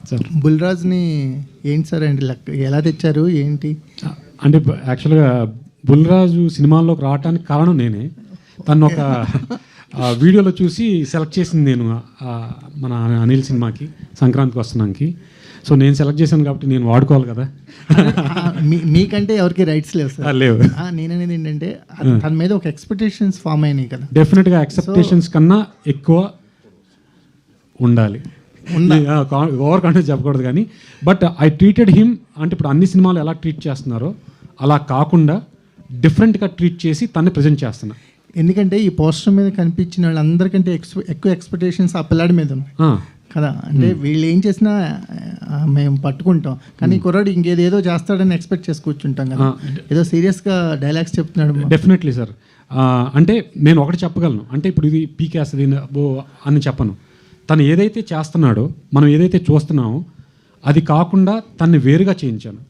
Sir బుల్రాజ్ని ఏంటి sir అండి ఎలా తెచ్చారు ఏంటి? అంటే యాక్చువల్గా బుల్రాజు సినిమాల్లోకి రావడానికి కారణం నేనే. తను ఒక వీడియోలో చూసి సెలెక్ట్ చేసింది నేను మన అనిల్ సినిమాకి సంక్రాంతికి వస్తున్నానికి. సో నేను సెలెక్ట్ చేశాను కాబట్టి నేను వాడుకోవాలి కదా. మీకంటే ఎవరికి రైట్స్ లేవు సార్. లేవు. నేననేది ఏంటంటే తన మీద ఒక ఎక్స్పెక్టేషన్స్ ఫామ్ అయినాయి కదా. డెఫినెట్గా ఎక్స్పెక్టేషన్స్ కన్నా ఎక్కువ ఉండాలి. ఓవర్ కాన్ఫిడెన్స్ చెప్పకూడదు కానీ బట్ ఐ ట్రీటెడ్ హిమ్ అంటే ఇప్పుడు అన్ని సినిమాలు ఎలా ట్రీట్ చేస్తున్నారో అలా కాకుండా డిఫరెంట్గా ట్రీట్ చేసి తన్ని ప్రజెంట్ చేస్తున్నా. ఎందుకంటే ఈ పోస్టర్ మీద కనిపించిన వాళ్ళందరికంటే ఎక్కువ ఎక్స్పెక్టేషన్స్ ఆ పిల్లాడి మీద ఉన్నాయి కదా. అంటే వీళ్ళు ఏం చేసినా మేము పట్టుకుంటాం కానీ కుర్రాడు ఇంకేదేదో చేస్తాడని ఎక్స్పెక్ట్ చేసి కూర్చుంటాం కదా. ఏదో సీరియస్గా డైలాగ్స్ చెప్తున్నాడు. Definitely sir. అంటే నేను ఒకటి చెప్పగలను, అంటే ఇప్పుడు ఇది పీకేస్తుంది అని చెప్పను. తను ఏదైతే చేస్తున్నాడో మనం ఏదైతే చూస్తున్నామో అది కాకుండా తన్ని వేరుగా చేయించాను.